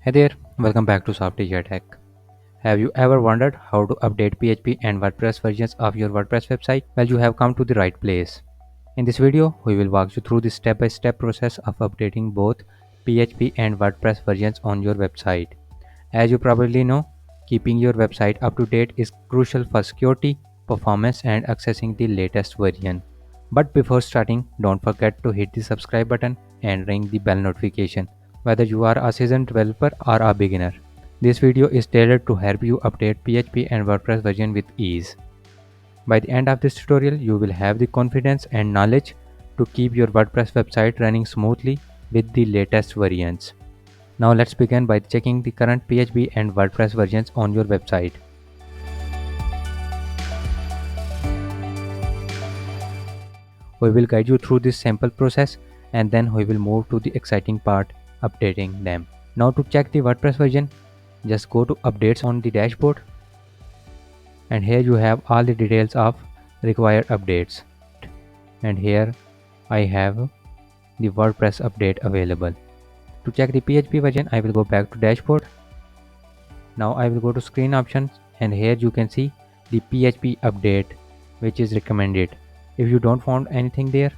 Hey there, welcome back to SoftAsia Tech. Have you ever wondered how to update PHP and WordPress versions of your WordPress website? Well, you have come to the right place. In this video, we will walk you through the step-by-step process of updating both PHP and WordPress versions on your website. As you probably know, keeping your website up to date is crucial for security, performance, and accessing the latest version. But before starting, don't forget to hit the subscribe button and ring the bell notification, whether you are a seasoned developer or a beginner. This video is tailored to help you update PHP and WordPress version with ease. By the end of this tutorial, you will have the confidence and knowledge to keep your WordPress website running smoothly with the latest variants. Now let's begin by checking the current PHP and WordPress versions on your website. We will guide you through this simple process and then we will move to the exciting part, updating them. Now to check the WordPress version, just go to updates on the dashboard and here you have all the details of required updates. And here I have the WordPress update available. To check the PHP version, I will go back to dashboard. Now I will go to screen options and here you can see the PHP update which is recommended. If you don't find anything there,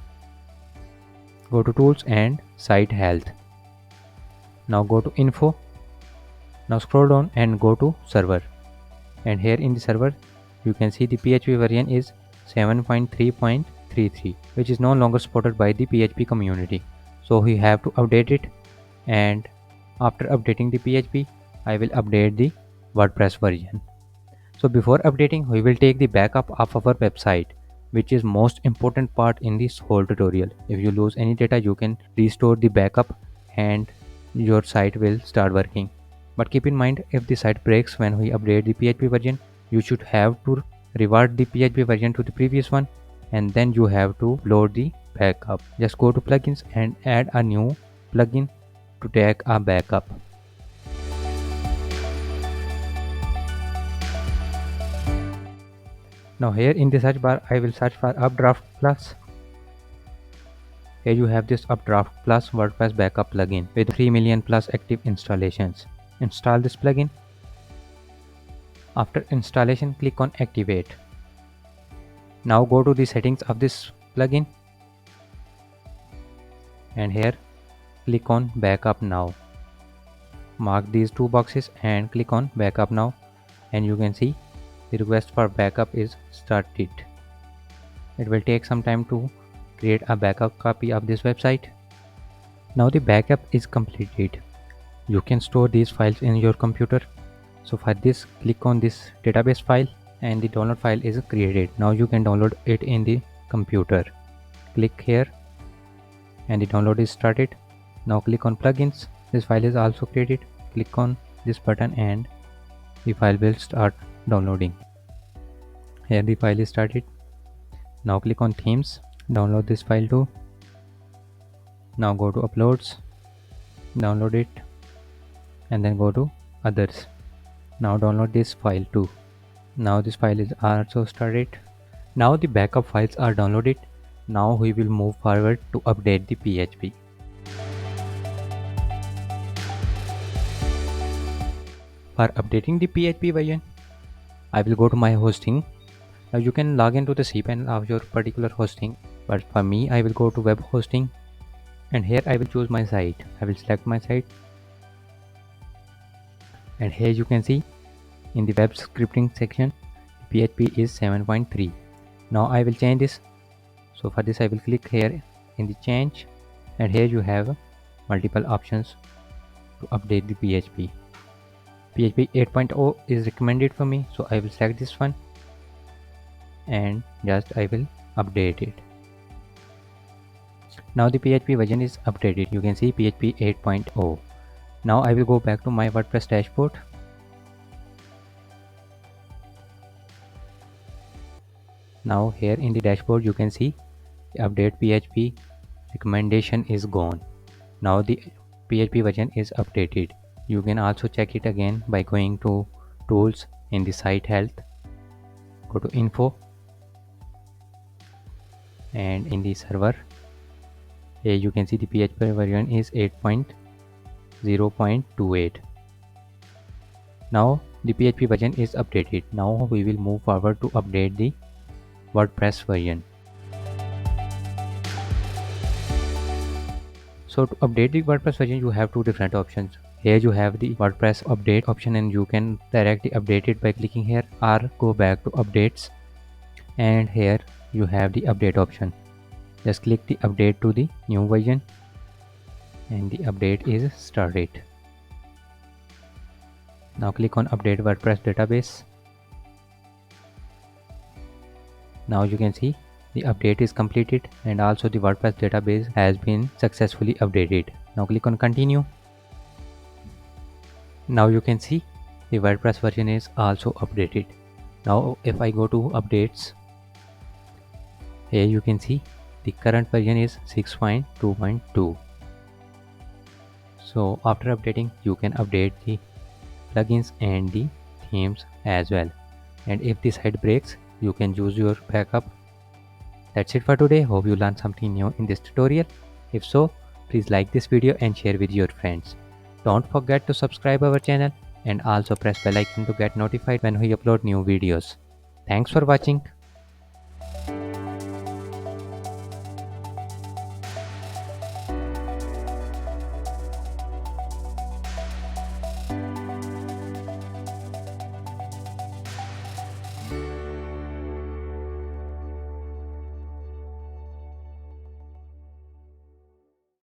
go to tools and site health. Now go to info. Now scroll down and go to server. And here in the server you can see the PHP version is 7.3.33 which is no longer supported by the PHP community. So we have to update it, and after updating the PHP I will update the WordPress version. So before updating, we will take the backup of our website, which is most important part in this whole tutorial. If you lose any data, you can restore the backup and your site will start working. But keep in mind, if the site breaks when we update the PHP version, you should have to revert the PHP version to the previous one, and then you have to load the backup. Just go to plugins and add a new plugin to take a backup. Now here in the search bar I will search for Updraft Plus. Here you have this Updraft Plus WordPress backup plugin with 3 million plus active installations. Install this plugin. After installation, click on Activate. Now go to the settings of this plugin and here click on Backup Now. Mark these two boxes and click on Backup Now, and you can see the request for backup is started. It will take some time to create a backup copy of this website. Now the backup is completed. You can store these files in your computer. So for this, click on this database file and the download file is created. Now you can download it in the computer. Click here and the download is started. Now click on plugins. This file is also created. Click on this button and the file will start downloading. Here the file is started. Now click on themes. Download this file too. Now go to uploads, download it, and then go to others. Now download this file too. Now this file is also started. Now the backup files are downloaded. Now we will move forward to update the PHP. For updating the PHP version, I will go to my hosting. Now you can log into the cPanel of your particular hosting, but for me I will go to web hosting and here I will choose my site. I will select my site and here you can see in the web scripting section PHP is 7.3. Now I will change this. So for this I will click here in the change and here you have multiple options to update the PHP. PHP 8.0 is recommended for me, so I will select this one and just I will update it. Now the PHP version is updated. You can see PHP 8.0. Now I will go back to my WordPress dashboard. Now here in the dashboard you can see the update PHP recommendation is gone. Now the PHP version is updated. You can also check it again by going to tools in the site health, go to info and in the server here you can see the PHP version is 8.0.28. Now the PHP version is updated. Now we will move forward to update the WordPress version. So to update the WordPress version, you have two different options. Here you have the WordPress update option, and you can directly update it by clicking here or go back to updates, and here you have the update option. Just click the update to the new version and the update is started. Now click on update WordPress database. Now you can see the update is completed and also the WordPress database has been successfully updated. Now click on continue. Now you can see the WordPress version is also updated. Now if I go to updates, here you can see the current version is 6.2.2. So after updating, you can update the plugins and the themes as well. And if the site breaks, you can use your backup. That's it for today. Hope you learned something new in this tutorial. If so, please like this video and share with your friends. Don't forget to subscribe our channel and also press bell icon to get notified when we upload new videos. Thanks for watching.